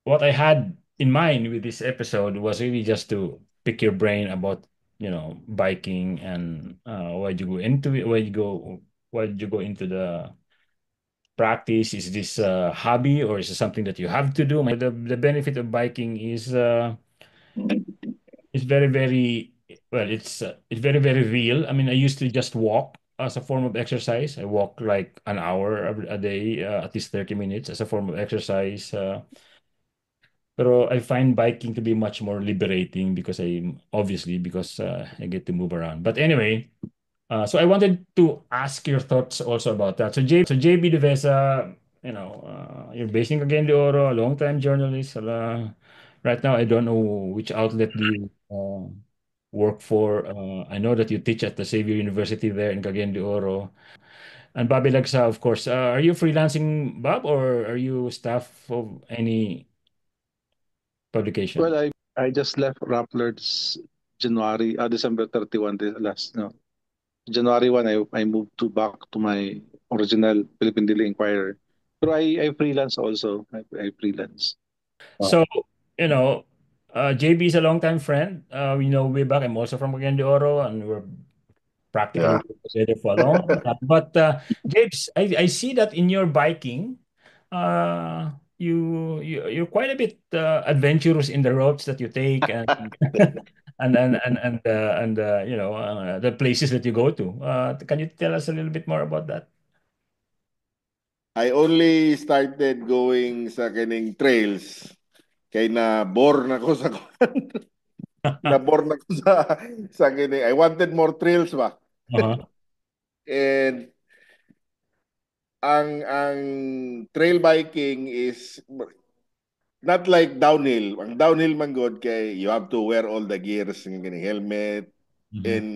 what I had in mind with this episode was really just to pick your brain about, biking and why'd you go into it, why'd you go into the practice? Is this a hobby or is it something that you have to do? The benefit of biking is very, very well, it's very, very real. I mean, I used to just walk as a form of exercise. I walk like an hour a day, at least 30 minutes as a form of exercise. Pero I find biking to be much more liberating because I get to move around. But anyway, so I wanted to ask your thoughts also about that. So JB Devesa, you're based in Cagayan de Oro, a long-time journalist. Right now, I don't know which outlet do you work for. I know that you teach at the Xavier University there in Cagayan de Oro. And Bobby Lagsa, of course. Are you freelancing, Bob, or are you staff of any publication? Well, I just left Rappler's December 31, the last, no. January 1, I moved to back to my original Philippine Daily Inquirer. Pero I freelance also. I freelance. Uh, So, you know, JB is a longtime friend. We know way back. I'm also from Cagayan de Oro, and we're practically yeah. worked together for a long time. But James, I see that in your biking, you're quite a bit adventurous in the routes that you take and the places that you go to. Can you tell us a little bit more about that? I only started going sa kining trails kay na bore na ko sa na bore na ko sa kining I wanted more trails ba. Uh-huh. And ang trail biking is not like downhill. Ang downhill man god kay you have to wear all the gears, ng kining helmet, Mhm. and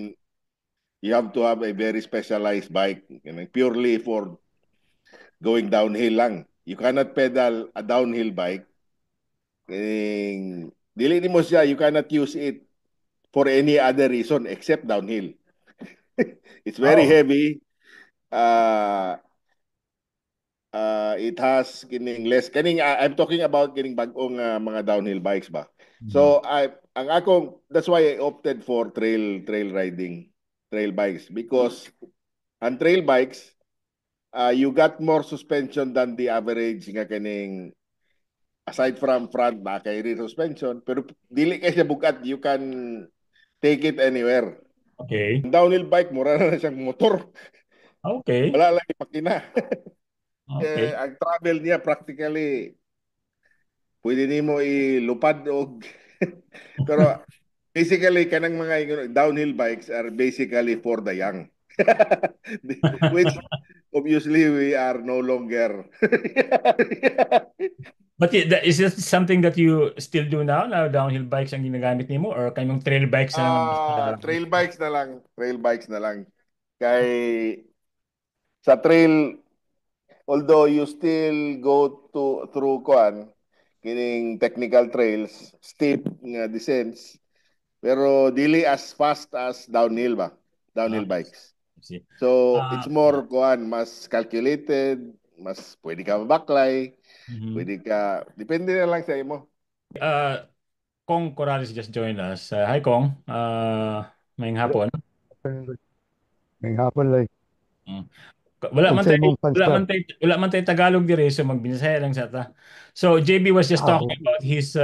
you have to have a very specialized bike, purely for going downhill lang. You cannot pedal a downhill bike. Dili ni mo siya, you cannot use it for any other reason except downhill. It's very Oh. heavy. Uh, it has kining less kining I'm talking about kining bag-ong mga downhill bikes ba. Mhm. So that's why I opted for trail riding, trail bikes, because on trail bikes you got more suspension than the average nga kining, aside from front back kay rear suspension, pero dili kay siya bugat, you can take it anywhere. Okay. Downhill bike mura na siyang motor. Okay. Wala lang ipakina. Okay. Ang travel niya practically pwede nimo ilupad og pero basically kanang mga downhill bikes are basically for the young. Which obviously we are no longer. But is this something that you still do now? Now downhill bikes ang ginagamit nimo or kayong trail bikes na lang ang Trail bikes na lang, trail bikes na lang. Kay sa trail, although you still go through kuan kining technical trails, steep nga descents, pero dili as fast as downhill ba? Ah, Downhill bikes. I see. So it's Ah, more kuan, mas calculated, mas pwede ka mabaklay, mhm. pwede ka, depende na lang sa imo. Uh, Kong Corrales just joined us. Hi Kong. Mayong hapon. Ngayong hapon lang. Mm. Wala man Unsa tay imong wala man panstab? tay wala man tay Tagalog dire so magbisaya lang sa ta. So JB was just talking Okay. about his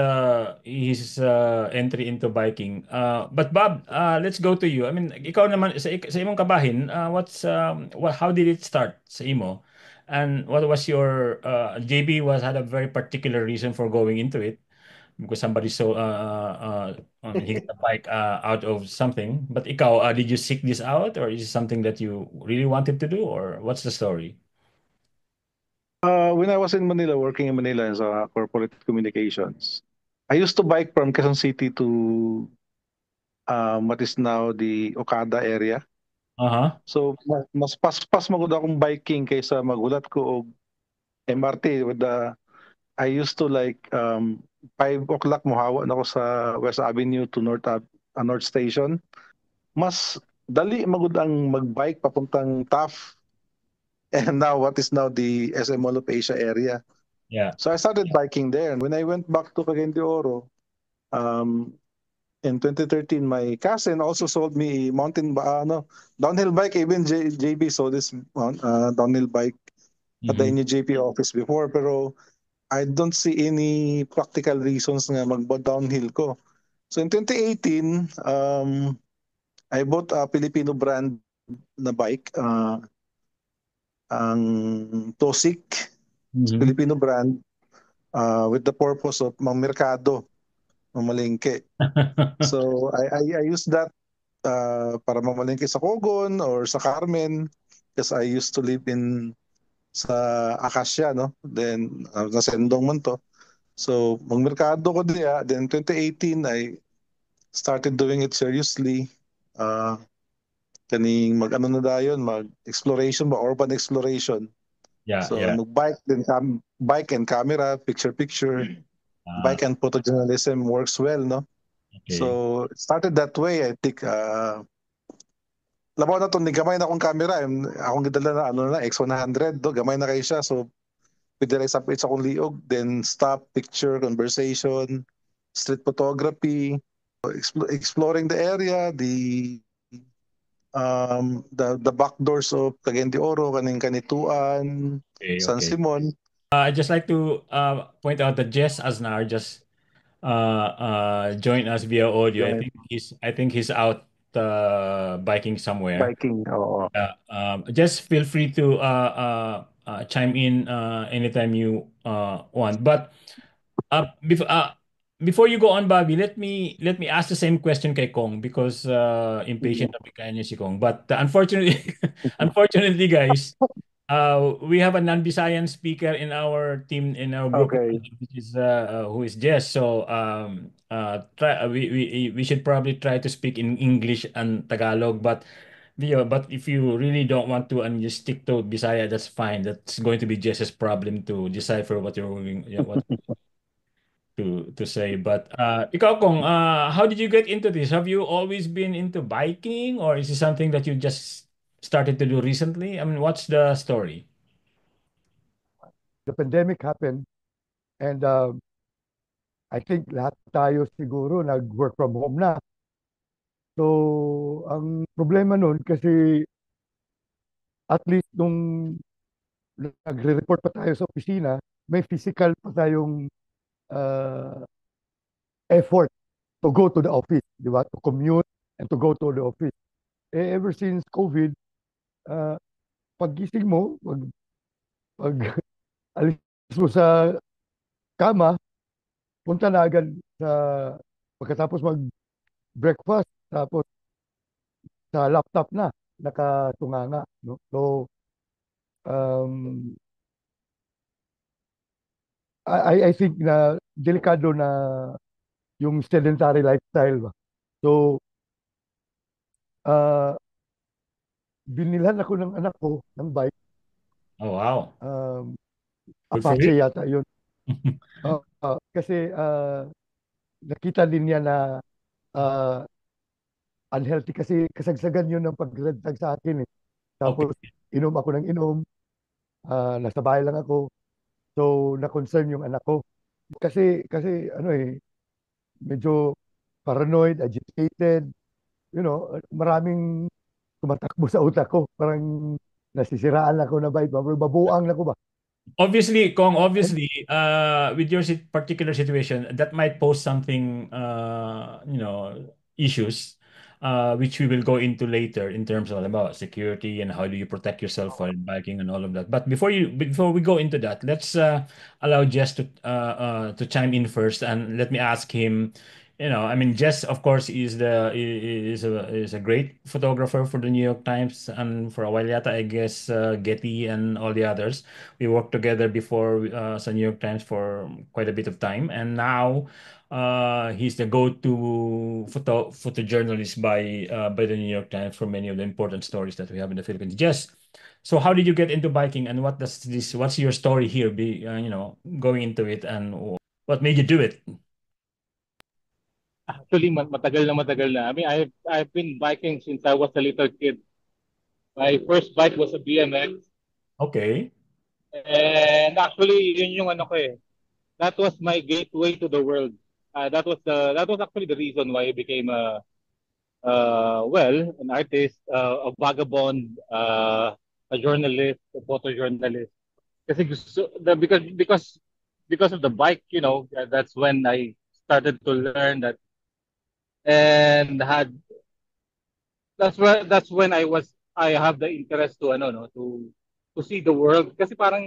entry into biking. But Bob, let's go to you. I mean, ikaw naman sa imong kabahin, how did it start sa imo? And what was your JB was had a very particular reason for going into it because somebody he got a bike out of something. But ikaw, did you seek this out, or is it something that you really wanted to do, or what's the story? When I was in Manila, working in Manila as a corporate communications, I used to bike from Quezon City to what is now the Okada area. Uh-huh. So mas pas magud akong biking kaysa magulat ko og MRT with the I used to like 5 o'clock mohawa na ako sa West Avenue to North Station. Mas dali magud ang magbike papuntang TAF and now what is now the SM Mall of Asia area. Yeah. So I started biking there. And when I went back to Cagayan de Oro, um, in 2013, my cousin also sold me downhill bike. Even JB saw this downhill bike at the Mhm. NUJP office before. Pero I don't see any practical reasons nga mag-downhill ko. So in 2018, I bought a Filipino brand na bike, ang Tosik, Mhm. Filipino brand, with the purpose of merkado, mamalengke. So I use that para mamalengke sa Kogon or sa Carmen because I used to live in sa Acacia, no? Then nasa Sendong man to. So magmerkado ko diya. Then 2018 I started doing it seriously. Uh, kaning mag-ano na dayon, mag-exploration ba, urban exploration. Yeah, So yeah. mag-bike then bike and camera, picture, Ah, bike and photojournalism works well, no? okay. So it started that way. I think labaw na to ni gamay na akong camera. Akong gidala na ano na X100 do, gamay na kay siya. So pwede rin sa akong liog, then stop, picture, conversation, street photography, exploring the area, the back doors of Cagayan de Oro, kaning Kanituan, Okay, San okay. Simon. I'd just like to point out that Jess Aznar just joined us via audio. Joint I think he's out biking somewhere. biking, oo. Just feel free to chime in anytime you want. But before before you go on, Bobby, let me ask the same question kay Kong because impatient na bigla niya si Kong. But unfortunately, unfortunately, guys, we have a non-Visayan speaker in our team in our group, Okay. which is who is Jess. So we should probably try to speak in English and Tagalog, but if you really don't want to and you stick to Bisaya, that's fine. That's going to be Jess's problem to decipher what you're going, yeah, what to say. But ikaw Kong, how did you get into this? Have you always been into biking, or is it something that you just started to do recently? I mean, what's the story? The pandemic happened and I think lahat tayo siguro nag-work from home na. So, ang problema nun kasi at least nung nagre-report pa tayo sa opisina, may physical pa tayong uh, effort to go to the office, di ba? To commute and to go to the office. Ever since COVID, uh, paggising mo, pag alis mo sa kama, punta na agad sa pagkatapos mag-breakfast, tapos sa laptop na, nakatunganga. No? So, um, I think na delikado na yung sedentary lifestyle ba. So, uh, binilhan ako ng anak ko ng bike. Oh, wow. Good for Apache you. yata yun. Kasi nakita din niya na uh, unhealthy kasi kasagsagan yun ng pagdagdag sa akin eh. Okay. Tapos inom ako ng inom, nasa bahay lang ako. So na-concern yung anak ko. Kasi ano eh, medyo paranoid, agitated, maraming tumatakbo sa utak ko. Parang nasisiraan ako na ba, babuang na ko ba? Obviously, Kong, And obviously, with your particular situation, that might pose something, issues, which we will go into later in terms of about security and how do you protect yourself while biking and all of that. But before we go into that, let's allow Jess to chime in first, and let me ask him. I mean, Jess, of course, is a great photographer for the New York Times and for a while yata, I guess, Getty and all the others. We worked together before sa New York Times for quite a bit of time, and now he's the go-to photojournalist by the New York Times for many of the important stories that we have in the Philippines. Jess, so how did you get into biking, and what's your story here? Going into it, and what made you do it? Actually, matagal na matagal na. I mean, I've been biking since I was a little kid. My first bike was a BMX, Okay. And actually, yun yung ano ko eh. That was my gateway to the world. That was actually the reason why I became an artist, a vagabond, a journalist, a photojournalist. Kasi because of the bike, that's when I started to learn that, and had that's when I have the interest to ano no to see the world. Kasi parang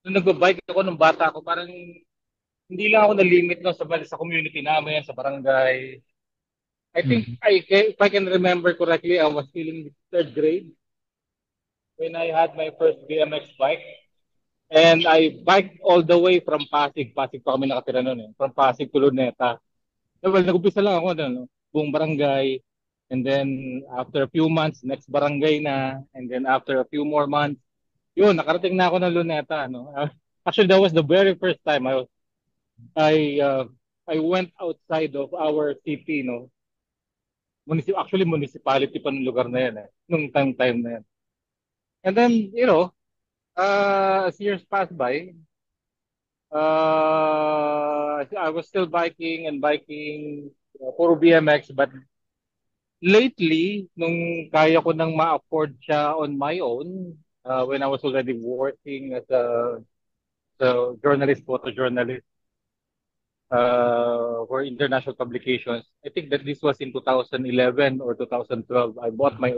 nung nagba-bike ako nung bata ako, parang hindi lang ako na-limit no sa community namin, sa barangay. I think Mhm. if I can remember correctly, I was still in third grade when I had my first BMX bike. And I biked all the way from Pasig. Pasig pa kami nakatira noon eh. From Pasig to Luneta. Well, nag-umpisa lang ako doon, no? Buong barangay. And then after a few months, next barangay na. And then after a few more months, yun, nakarating na ako ng Luneta. No? Actually, that was the very first time I, uh, I went outside of our city. No? Actually, municipality pa ng lugar na yan. Eh, nung time na yan. And then, as years passed by, I was still biking and biking, puro BMX, but lately, nung kaya ko nang ma-afford siya on my own, when I was already working as a journalist, photojournalist, for international publications, I think that this was in 2011 or 2012, I bought my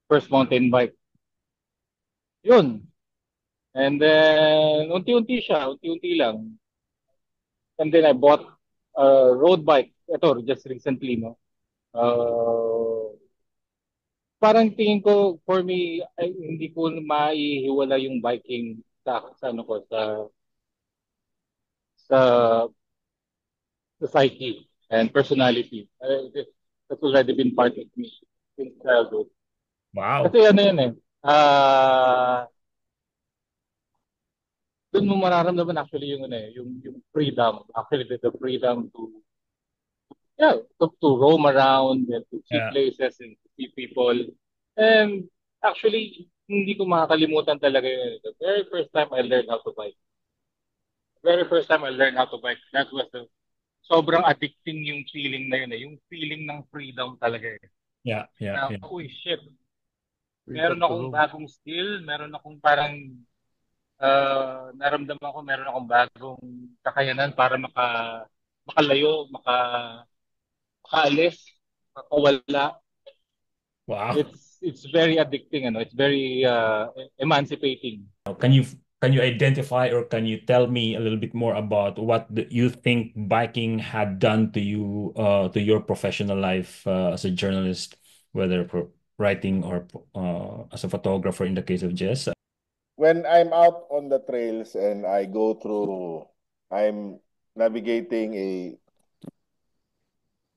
first mountain bike. Yun. And then, unti-unti lang. And then I bought a road bike. Ito, just recently, no? Parang tingin ko, for me, ay, hindi ko maihiwala yung biking sa ano ko, sa psyche and personality. That's already been part of me since childhood. Wow. Kasi ano yun eh, doon mo mararamdaman actually yung ano eh, yung freedom. Actually, the freedom to roam around and to see Yeah. places and to see people. And actually, hindi ko makakalimutan talaga yun. The very first time I learned how to bike. Very first time I learned how to bike. That was sobrang addicting yung feeling na yun eh. Yung feeling ng freedom talaga eh. Yeah. Yeah. Na, Yeah. uy, shit. Freedom Meron to akong roam. bagong skill. Meron akong parang naramdaman ko meron akong bagong kakayanan para makalayo, makaalis, makawala. Wow. It's very addicting, ano. It's very emancipating. Can you identify or can you tell me a little bit more about what you think biking had done to you, to your professional life, as a journalist, whether for writing or as a photographer in the case of Jess? When I'm out on the trails and I'm navigating a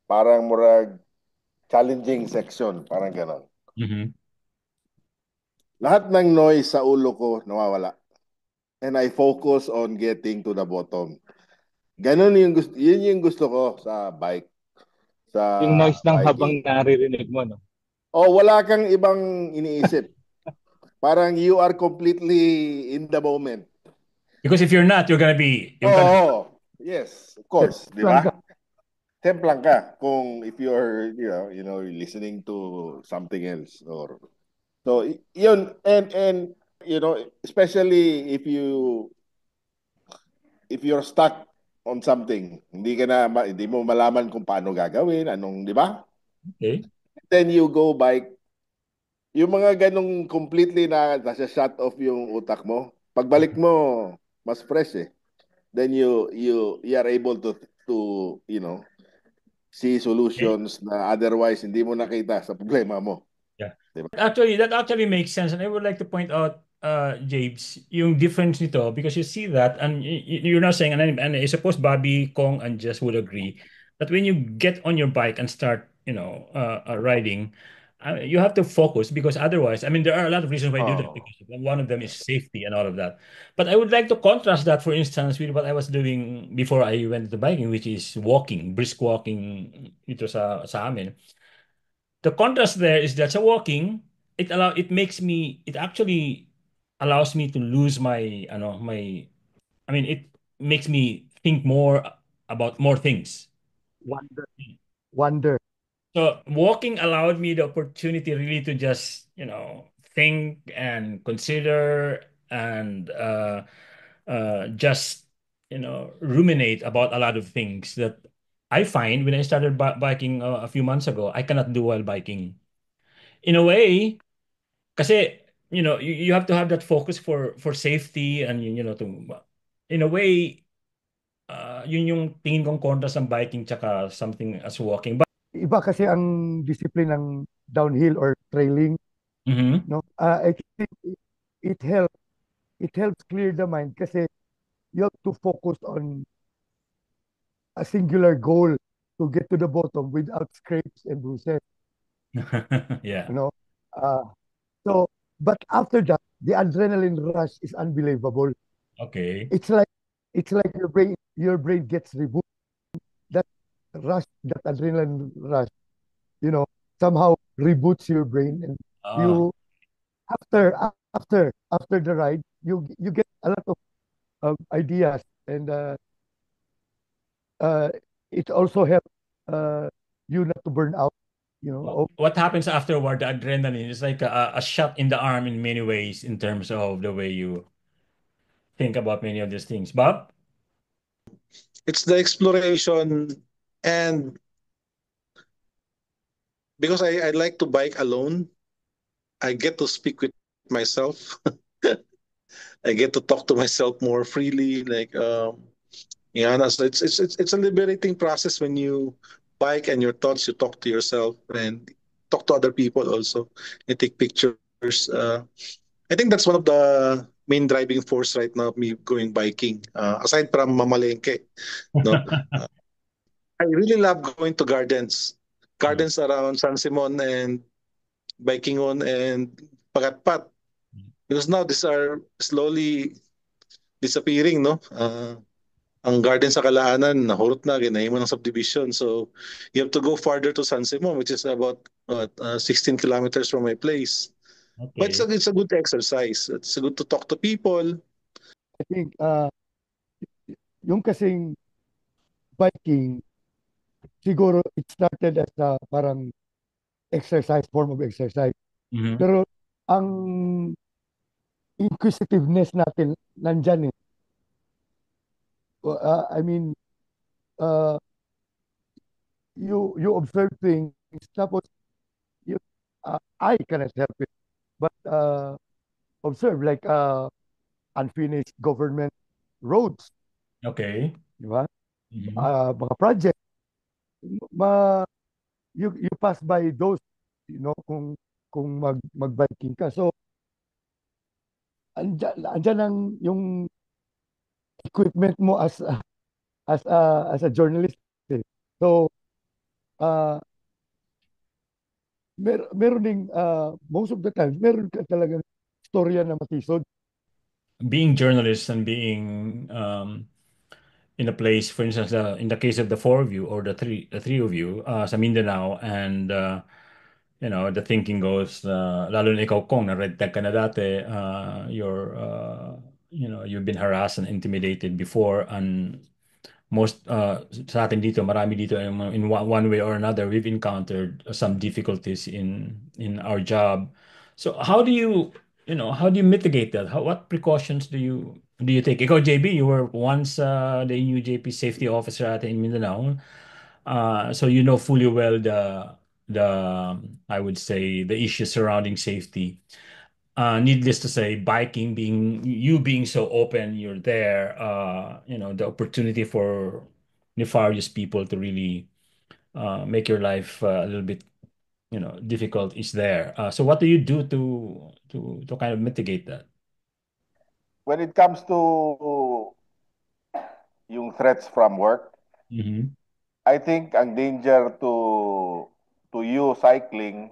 parang murag challenging section, parang ganon. Mhm. Lahat ng noise sa ulo ko nawawala. And I focus on getting to the bottom. Ganon yun yung gusto ko sa bike, sa Yung noise ng habang biking. naririnig mo, no? O wala kang ibang iniisip. Parang you are completely in the moment. Because if you're not, you're gonna be Oh, yes, of course, di Lang ka. ba? Templang ka kung if you're, listening to something else or so yun and especially if you're stuck on something, hindi mo malaman kung paano gagawin, di ba? okay. Then you go bike, yung mga ganong completely nasa shut off yung utak mo. Pagbalik mo, mas fresh eh. Then you are able to see Okay. solutions na otherwise hindi mo nakita sa problema mo. Yeah. Diba? Actually, that actually makes sense, and I would like to point out, James, yung difference nito because you see that, and you're not saying, and I suppose Bobby, Kong, and Jess would agree that when you get on your bike and start, riding, you have to focus because otherwise, I mean, there are a lot of reasons why you do that Oh. because one of them is safety and all of that. But I would like to contrast that, for instance, with what I was doing before I went to biking, which is walking, brisk walking dito sa amin. The contrast there is that sa walking, it actually allows me to lose my, I mean, it makes me think more about more things. Wonder, wonder. So walking allowed me the opportunity really to just, think and consider and just, ruminate about a lot of things that I find when I started biking a few months ago, I cannot do while biking. In a way, kasi, you have to have that focus for safety and, in a way, yun yung tingin kong kontra sa biking tsaka something as walking. Iba kasi ang discipline ng downhill or trailing, Mhm. no? I think it helps. It helps clear the mind kasi you have to focus on a singular goal to get to the bottom without scrapes and bruises, Yeah. you know. Uh, so, but after that, the adrenaline rush is unbelievable. Okay. It's like your brain gets reboot. That rush, that adrenaline rush, you know, somehow reboots your brain, and Ah, you after the ride, you get a lot of ideas, and uh, it also helps uh, you not to burn out. You know, what happens afterward? The adrenaline is like a shot in the arm in many ways in terms of the way you think about many of these things. Bob? It's the exploration, and because I like to bike alone, I get to speak with myself. I get to talk to myself more freely. Yeah, no, so it's a liberating process when you bike and your thoughts. You talk to yourself and talk to other people also. You take pictures. I think that's one of the main driving force right now of me going biking. Aside from mamalengke, no, uh, I really love going to gardens around San Simon and biking on and Pagatpat, because now these are slowly disappearing, no. Ang garden sa Kalaanan, nahurot na, ginahimo ng subdivision. So, you have to go farther to San Simon, which is about 16 kilometers from my place. But Okay. it's a good exercise. It's good to talk to people. I think yung kasing biking, siguro it started as a parang form of exercise. Mhm. Pero ang inquisitiveness natin nandyan eh. I mean, uh, you observe things, tapos you, I cannot help it, but observe like unfinished government roads, Okay. di ba? Mhm. Mga project, ma, you pass by those, kung mag-biking ka. So, andyan ang yung equipment mo as a journalist. Eh. So, uh, meron ding, most of the time, meron ka talagang storya na matisod. Being journalists and being in a place, for instance, in the case of the four of you or the three of you sa Mindanao, and the thinking goes, lalo na ikaw kong na red tag ka na dati, you've been harassed and intimidated before, and most sa atin dito, marami dito in one way or another, we've encountered some difficulties in our job. So how do you mitigate that? What precautions do you take? Ikaw, JB, you were once the NUJP safety officer at in Mindanao. So you know fully well the I would say the issues surrounding safety. Needless to say, biking being so open, you're there. The opportunity for nefarious people to really make your life a little bit, difficult is there. So what do you do to kind of mitigate that? When it comes to yung threats from work, Hmm. I think ang danger to you cycling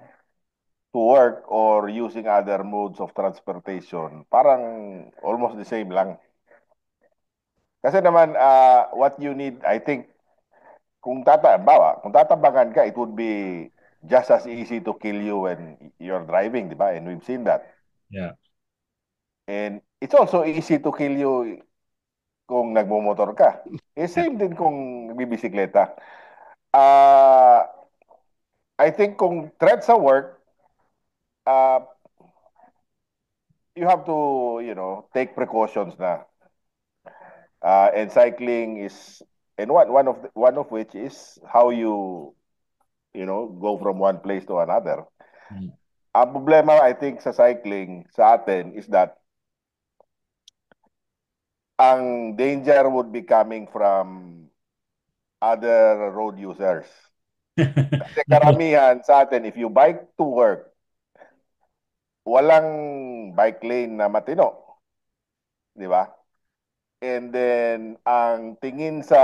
to work or using other modes of transportation, parang almost the same lang. Kasi naman, what you need, I think, kung tatabangan ka, it would be just as easy to kill you when you're driving, di ba? And we've seen that. Yeah. And it's also easy to kill you kung nagmumotor ka. Same din kung bibisikleta. I think kung threat sa work, uh, you have to, take precautions na. And cycling is, and one of which is how you go from one place to another. Mm. Ang problema, I think, sa cycling sa atin is that ang danger would be coming from other road users. Kasi karamihan sa atin, if you bike to work, walang bike lane na matino. Di ba? And then, ang tingin sa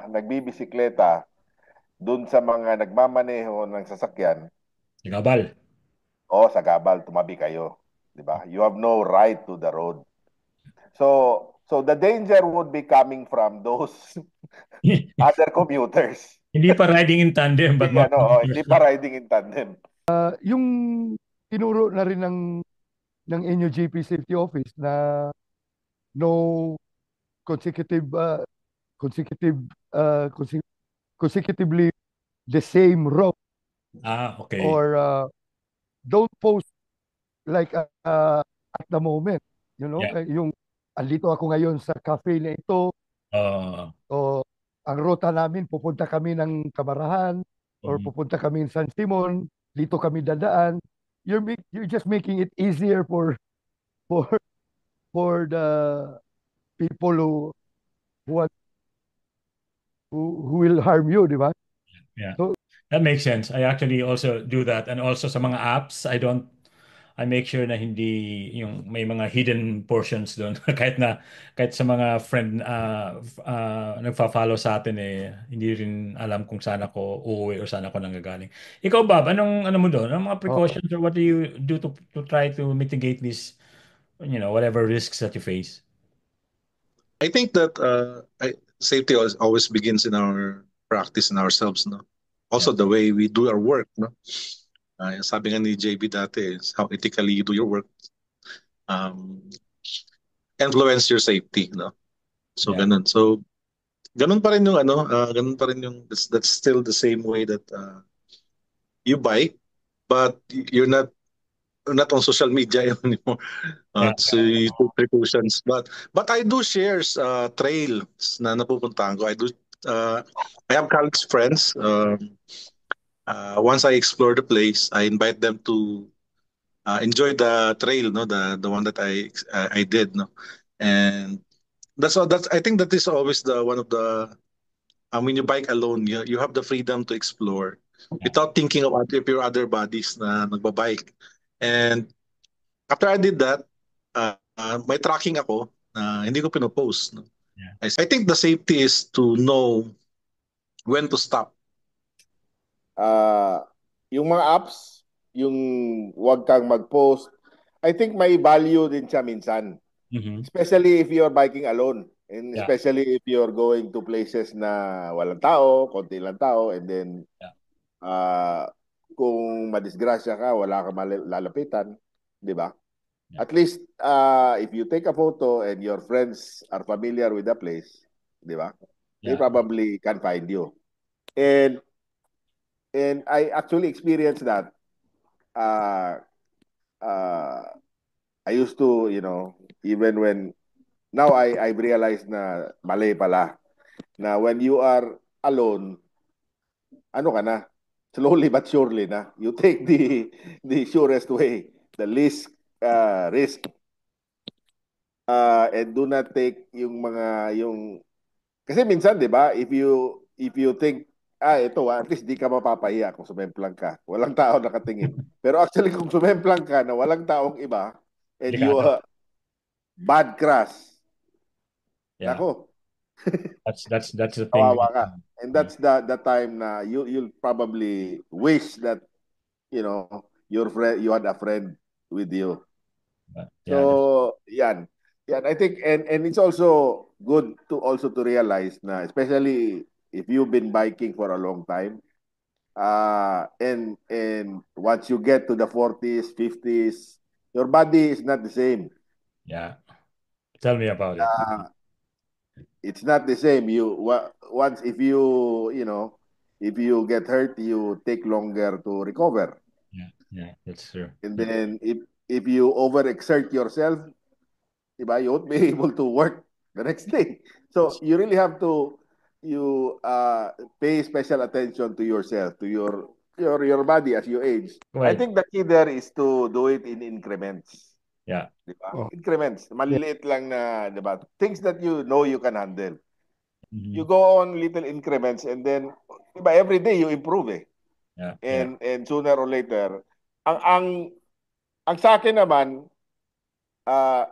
nagbibisikleta, dun sa mga nagmamaneho ng sasakyan, Gabal. sa gabal, tumabi kayo. Di ba? You have no right to the road. So the danger would be coming from those other commuters. Hindi pa riding in tandem, but mga Hindi pa riding in tandem. Yung tinuro na rin ng NUJP Safety Office na no consecutive consecutively the same route okay. or don't post like at the moment, Yeah. yung andito ako ngayon sa cafe na ito, o ang ruta namin pupunta kami ng Kamarahan or pupunta kami ng San Simon, dito kami dadaan. You're just making it easier for the people who will harm you, di ba? Yeah. So, that makes sense. I actually also do that. And also sa mga apps, I make sure na hindi yung may mga hidden portions doon. kahit sa mga friend nagfa-follow sa atin hindi rin alam kung saan ako uuwi or saan ako nanggagaling. Ikaw, Bob, ano mo doon? Anong mga precautions or what do you do to try to mitigate these, whatever risks that you face? I think that safety always begins in our practice in ourselves, no? Also the way we do our work, no? Sabi nga ni JB dati, is how ethically you do your work influence your safety, no? So ganun. So ganun pa rin yung ganun pa rin yung that's still the same way that you bike, but you're not on social media anymore. So you take precautions. But I do shares trails na napupuntahan ko. I have college friends. Once I explore the place, I invite them to enjoy the trail, no, the one that I did, no, and that's all. That's I think that is always the one of the. When you bike alone, you have the freedom to explore without thinking about if your other buddies na nagbabike. And after I did that, may tracking ako na hindi ko pinopost. No? Yeah. I think the safety is to know when to stop. Yung mga apps, yung wag kang mag-post, I think may value din siya minsan. Mm-hmm. Especially if you're biking alone. And Yeah. especially if you're going to places na walang tao, konti lang tao, and then kung madisgrasya ka, wala ka malalapitan, di ba? Yeah. At least, if you take a photo and your friends are familiar with the place, di ba? They probably can find you. And I actually experienced that. I used to, even when, now I've realized na mali pala. Na when you are alone, ano ka na? Slowly but surely na. You take the surest way, the least risk. And do not take yung kasi minsan, 'di ba? If you think ito at least di ka mapapahiya kung sumemplang ka. Walang tao nakatingin. Pero actually kung sumemplang ka na walang taong iba and you bad crash. Yeah. Ako. That's the thing. Kawawa ka. And that's the time na you'll probably wish that your friend, you had a friend with you. So yan I think and it's also good to realize na especially if you've been biking for a long time and once you get to the 40s 50s, your body is not the same. Yeah. Tell me about it. It's not the same. Once if if you get hurt, you take longer to recover. Yeah, yeah, that's true. And then if you overexert yourself, diba, you won't be able to work the next day. So you really have to pay special attention to yourself, to your body as you age. I Right. think the key there is to do it in increments. Yeah. Diba? Oh, Increments. yeah. Maliliit lang na, diba? Things that you know you can handle. You Mhm. go on little increments and then, diba, every day you improve eh. Yeah, yeah. And sooner or later, ang ang ang sa akin naman, uh,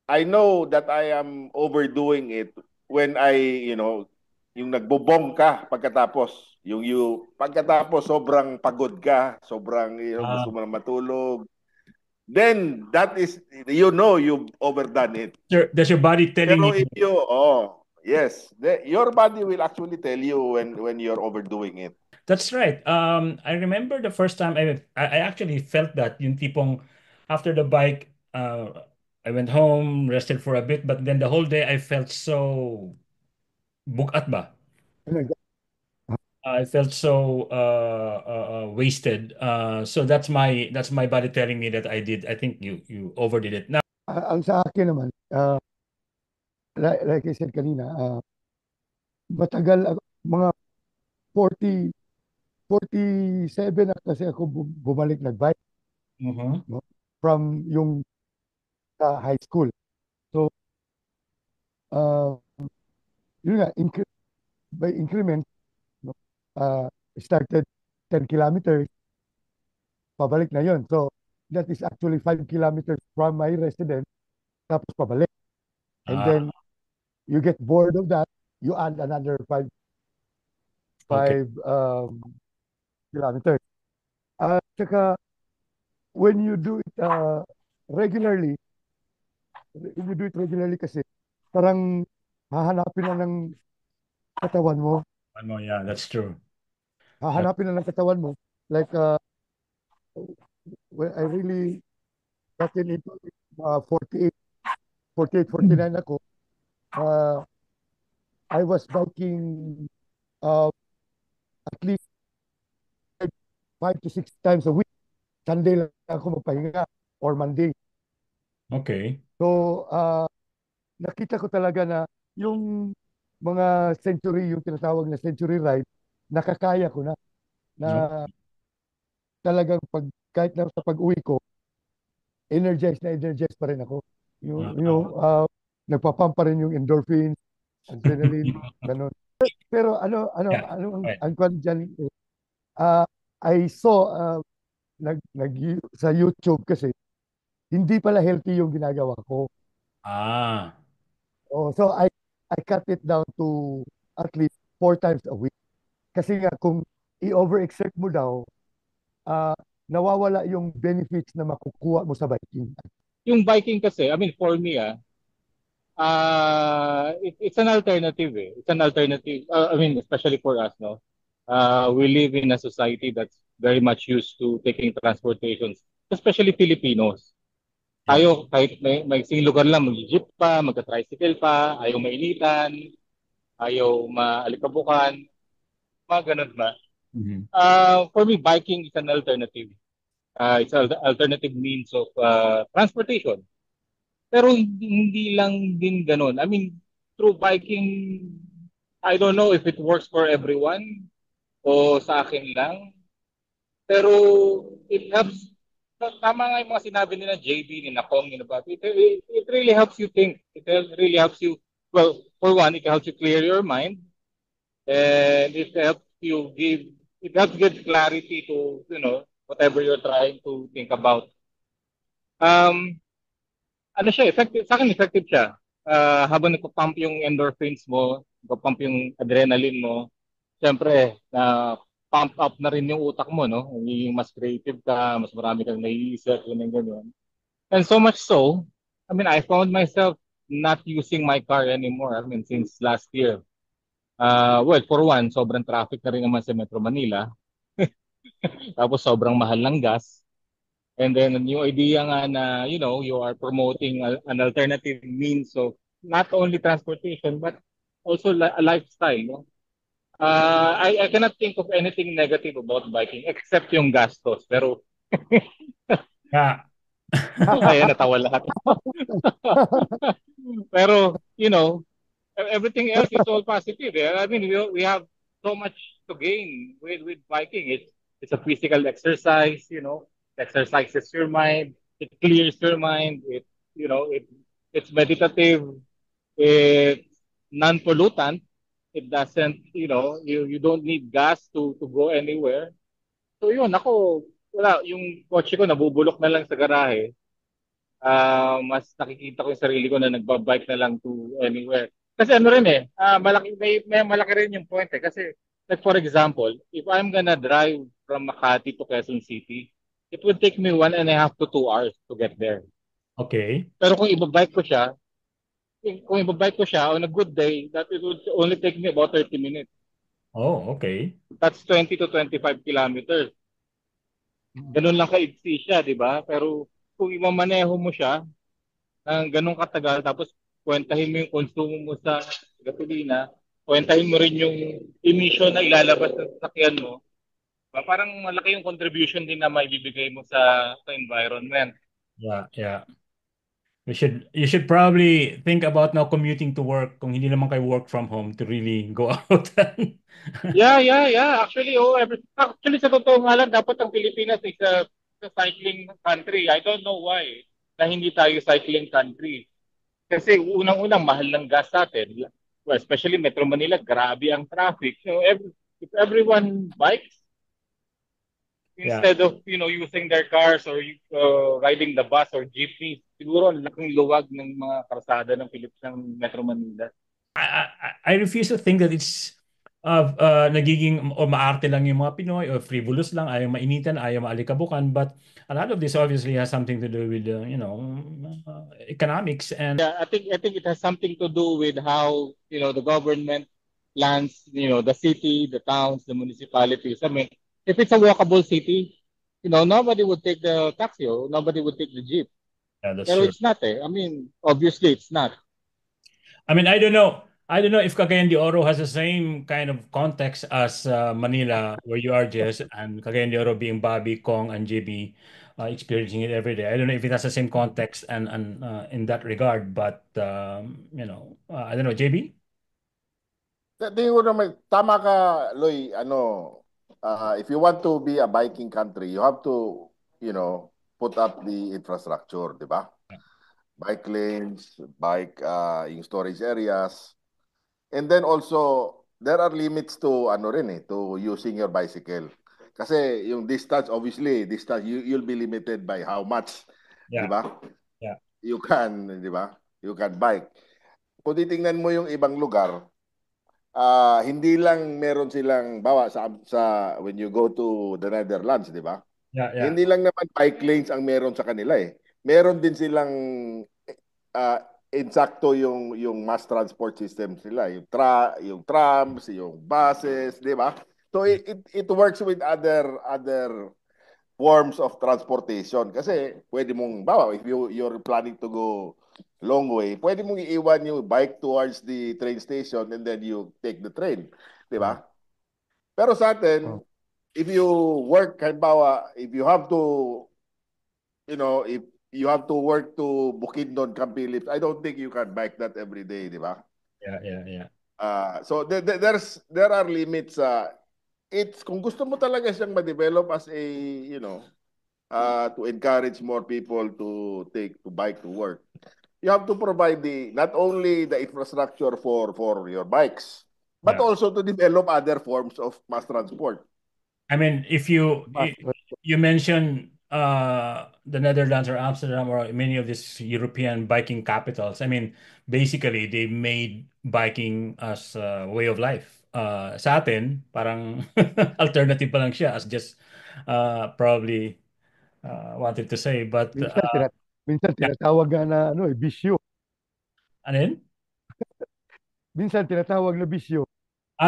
I know that I am overdoing it when yung nagbobong ka pagkatapos, pagkatapos sobrang pagod ka, sobrang Ah, gusto mo na matulog. Then that is you've overdone it. does your body telling Pero you? if yes, your body will actually tell you when you're overdoing it. That's right. I remember the first time I actually felt that yung tipong after the bike, I went home, rested for a bit, but then the whole day I felt so bukat ba? I felt so wasted. So that's my body telling me that I did. I think you overdid it. Now, Ang sa akin naman, like I said kanina, matagal ako, mga 40, 47 na kasi ako bumalik nagbike, mhm. no? From yung high school. So, uh, yun nga, by increment, no? Uh, started 10 kilometers, pabalik na yun. So, that is actually 5 kilometers from my residence, tapos pabalik. And Ah, then, you get bored of that, you add another 5 okay. kilometers. Tsaka, when you do it regularly, when you do it regularly kasi, parang hahanapin na ng katawan mo, One more, yeah, that's true. That, hahanapin na ng katawan mo. Like, when I really got into it, 49 ako, uh, I was biking uh, at least 5 to 6 times a week. Sunday lang ako magpahinga or Monday. okay. So, nakita ko talaga na yung mga century, yung tinatawag na century ride, nakakaya ko na No. talagang kahit na sa pag-uwi ko, energized pa rin ako. Ah, Nagpapump pa rin yung endorphins, adrenaline, ganun. Pero yeah. Right. ang kwan dyan, uh, I saw, sa YouTube kasi, hindi pala healthy yung ginagawa ko. Ah, So I cut it down to at least 4 times a week. Kasi nga kung i-overexert mo daw, uh, nawawala yung benefits na makukuha mo sa biking. Yung biking kasi, I mean, for me, it's an alternative eh. It's an alternative. I mean, especially for us, no? We live in a society that's very much used to taking transportations, especially Filipinos. yeah. Tayo, kahit may lugar lang, mag-jeep pa, magka-tricycle pa, ayaw mainitan, ayaw maalikabukan, mga ganun ba? Mhm. For me, biking is an alternative. It's an alternative means of transportation. Pero hindi lang din ganun. I mean, through biking, I don't know if it works for everyone o sa akin lang. Pero it helps. Tama nga yung mga sinabi nila JB, ni Nakong, ni Nababi. It really helps you think. It really helps you, well, for one, it helps you clear your mind. And it helps give clarity to, whatever you're trying to think about. Um, ano siya, effective, sa akin effective siya. Habang nagpa-pump yung endorphins mo, nagpa-pump yung adrenaline mo, syempre, na pump up na rin yung utak mo, no? Yung mas creative ka, mas marami kang naiisip, ganyan, ganyan. And so much so, I mean, I found myself not using my car anymore, I mean, since last year. Well, for one, sobrang traffic na rin naman sa Metro Manila. Tapos sobrang mahal ng gas. And then yung idea nga na, you are promoting an alternative means of not only transportation, but also a lifestyle. No? I cannot think of anything negative about biking except yung gastos. Pero, Yeah. kaya natawa lahat. Pero, everything else is all positive. Eh? I mean, we have so much to gain with biking. It's a physical exercise, exercises your mind, it clears your mind, it's meditative, it's non-pollutant, it doesn't, you don't need gas to go anywhere. So yun, ako, wala, yung kotse ko nabubulok na lang sa garahe. Mas nakikita ko yung sarili ko na nagbabike na lang to anywhere. Kasi ano rin malaki, may malaki rin yung point eh. Kasi, like for example, if I'm gonna drive from Makati to Quezon City, it would take me 1.5 to 2 hours to get there. Okay. Pero kung ibabike ko siya on a good day, that it would only take me about 30 minutes. Oh, okay. That's 20 to 25 kilometers. Ganun lang kaigsi siya, di ba? Pero kung imamaneho mo siya ng ganun katagal, tapos kwentahin mo yung konsumo mo sa gasolina, kwentahin mo rin yung emission na ilalabas sa sasakyan mo, parang malaki yung contribution din na maibibigay mo sa environment. Yeah, yeah. You should probably think about now commuting to work kung hindi naman kayo work from home to really go out. Yeah. Actually, sa totoo nga lang, dapat ang Pilipinas is a cycling country. I don't know why na hindi tayo cycling country. Kasi unang-unang mahal ng gas sa atin. Well, especially Metro Manila, grabe ang traffic. So if everyone bikes Yeah. instead of using their cars or riding the bus or jeepney, siguro ang laking luwag ng mga karsada ng ng Metro Manila. I refuse to think that it's nagiging o maarte lang yung mga Pinoy o frivolous lang, ayaw mainitan, ayaw maalikabukan, but a lot of this obviously has something to do with economics and Yeah, I think it has something to do with how the government plans, the city, the towns, the municipalities. I mean, if it's a walkable city, nobody would take the taxi or nobody would take the jeep. yeah, that's Pero true. it's not I mean, obviously it's not. I mean, I don't know. I don't know if Cagayan de Oro has the same kind of context as Manila, where you are, Jess, and Cagayan de Oro being Bobby, Kong, and JB experiencing it every day. I don't know if it has the same context and in that regard, but I don't know, JB. Tingin ko naman, tama ka, Loy, if you want to be a biking country, you have to, put up the infrastructure, di ba? Bike lanes, yung storage areas. And then also, there are limits to, to using your bicycle. Kasi yung distance, you'll be limited by how much, di Yeah. ba? Yeah. You can, di ba? You can bike. Kung titingnan mo yung ibang lugar, hindi lang meron silang bawa sa when you go to the Netherlands, di ba? Yeah. Hindi lang naman bike lanes ang meron sa kanila eh. Meron din silang insakto yung mass transport system nila, yung trams, yung buses, di ba? So it works with other forms of transportation kasi pwede mong bawa if you're planning to go long way, pwede mong iiwan yung bike towards the train station and then you take the train, di ba? Pero sa atin, if you work, halimbawa, if you have to, if you have to work to Bukidnon, Campilips, I don't think you can bike that every day, di ba? Yeah. So there are limits. It's kung gusto mo talaga siyang ma-develop as a, to encourage more people to bike to work. You have to provide not only the infrastructure for your bikes, but Yeah. also to develop other forms of mass transport. I mean, if you mention the Netherlands or Amsterdam or many of these European biking capitals, I mean, basically they made biking as a way of life. Sa atin, parang alternative pa lang siya as just probably wanted to say. But Minsan tinatawag nga na bisyo. ano yun? Minsan tinatawag na bisyo.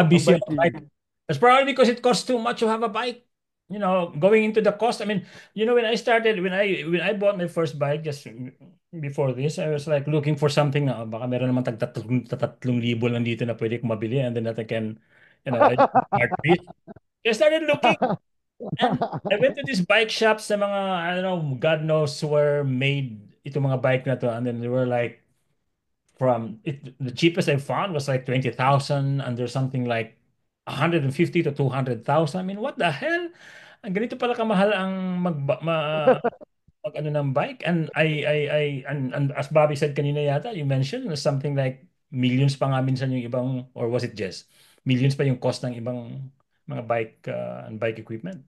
Busy on biking. bike. That's probably because it costs too much to have a bike. going into the cost, I mean, when I bought my first bike just before this, I was like looking for something na baka meron naman tatlong libo lang dito na pwede kong mabili and then that I can, I start this. I started looking and I went to these bike shops sa mga, I don't know, God knows where made itong mga bike na to and then they were like the cheapest I found was like 20,000 and there's something like 150 to 200,000. I mean, what the hell? Ang ganito pala kamahal ang mag ano ng bike and and as Bobby said kanina yata, you mentioned something like millions pa nga minsan yung ibang or was it just millions pa yung cost ng ibang mga bike and bike equipment.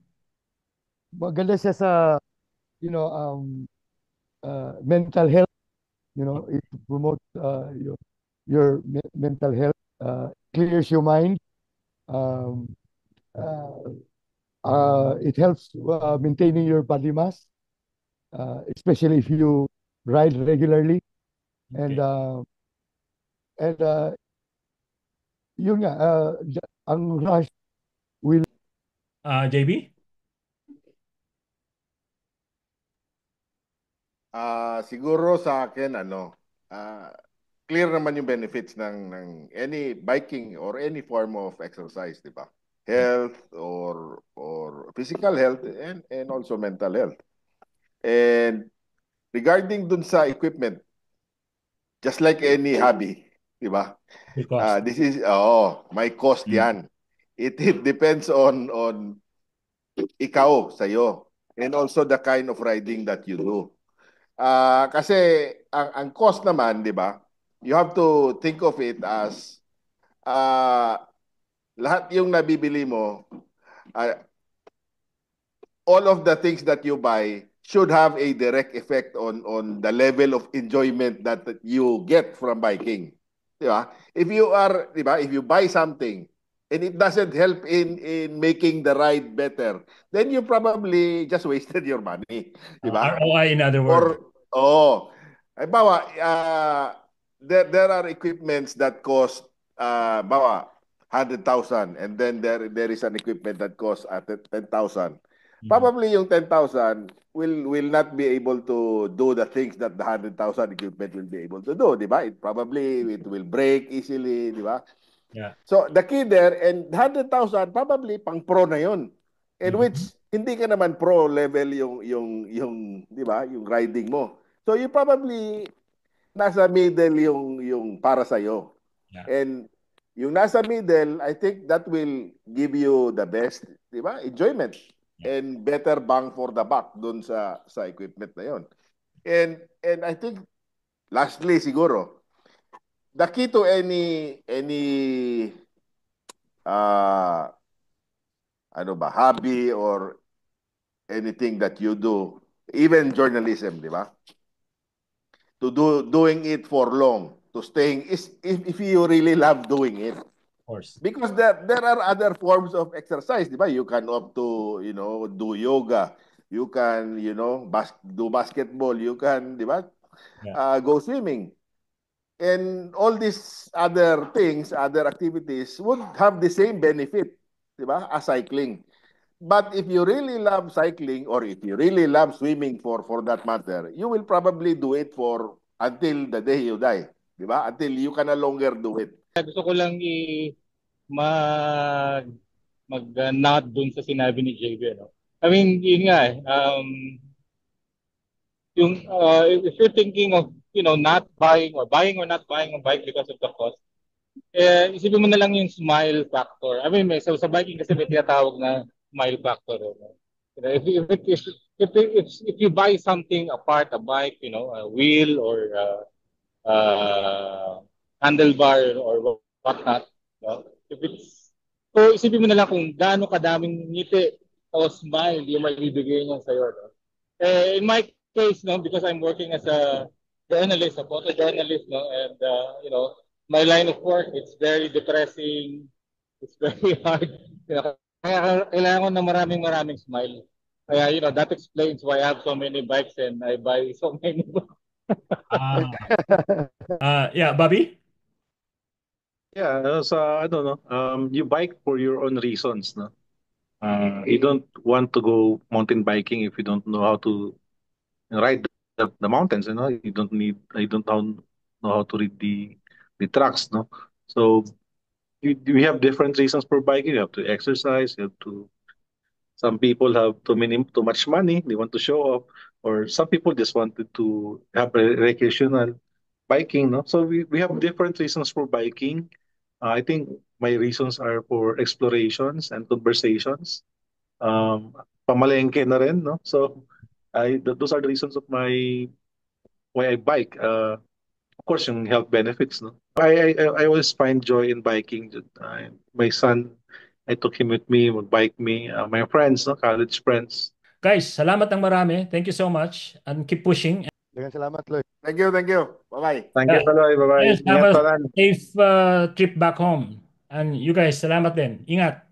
Maganda siya sa, mental health. It promotes mental health, clears your mind. It helps maintaining your body mass, especially if you ride regularly. And Okay. yun nga, ang rush will JB? Siguro sa akin, clear naman yung benefits ng any biking or any form of exercise, di ba? Health or physical health and also mental health. And regarding dun sa equipment, just like any hobby, di ba? The cost. This is may cost yan. It depends on ikaw sa'yo and also the kind of riding that you do. Kasi ang cost naman, 'di ba? You have to think of it as lahat yung nabibili mo, all of the things that you buy should have a direct effect on the level of enjoyment that you get from biking. 'Di ba? If you buy something and it doesn't help in making the ride better, then you probably just wasted your money, 'di ba? ROI in other words. Halimbawa, there are equipments that cost, bawa, 100,000 and then there is an equipment that costs at 10,000. Probably yung 10,000 will not be able to do the things that the 100,000 equipment will be able to do, di ba? It will break easily, di ba? Yeah. So the key there, and 100,000 probably pang pro na yun. And which hindi ka naman pro level yung di ba, yung riding mo. So you probably nasa middle yung para sa iyo. Yeah. And yung nasa middle, I think that will give you the best, di ba? Enjoyment and better bang for the buck dun sa equipment na yon. And I think lastly siguro, the key to any hobby or anything that you do, even journalism, di ba? Doing it for long, to staying is if you really love doing it. Of course. Because there are other forms of exercise, di ba? You can opt to, do yoga. You can, do basketball. You can, di ba? Go swimming. And all these other things, other activities would have the same benefit, di ba? As cycling. But if you really love cycling or if you really love swimming for that matter, you will probably do it for until the day you die, di ba? Until you can no longer do it. Gusto ko lang mag-nod dun sa sinabi ni JB, no? I mean, yun nga if you're thinking of, not buying or not buying a bike because of the cost, isipin mo na lang yung smile factor. I mean, sa biking kasi may tinatawag na smile factor. If you buy something apart, a bike, a wheel or handlebar or whatnot, so isipin mo na lang kung gaano kadaming ngiti o smile yung maibibigay niya sa'yo. No? In my case, because I'm working as a journalist, a photojournalist, and my line of work, it's very depressing, it's very hard. Kaya kailangan ko ng maraming smile. Kaya, that explains why I have so many bikes and I buy so many. Yeah, Bobby? Yeah, you bike for your own reasons, no? You don't want to go mountain biking if you don't know how to ride the mountains. You don't know how to read the tracks. No, so we have different reasons for biking. You have to exercise. You have to. Some people have too much money. They want to show off, or some people just wanted to have a recreational biking. No, so we have different reasons for biking. I think my reasons are for explorations and conversations. Pamalengke na rin, no? So those are the reasons of my why I bike. Of course, yung health benefits, no? I always find joy in biking. My son, I took him with me, bike me. My friends, no? College friends. Guys, salamat ng marami. Thank you so much and keep pushing. Daghang salamat, Lloyd. Thank you, thank you. Bye-bye. Thank you, Taloy. Bye-bye. Yes, have Ingat, a Talan. safe trip back home. And you guys, salamat din. Ingat.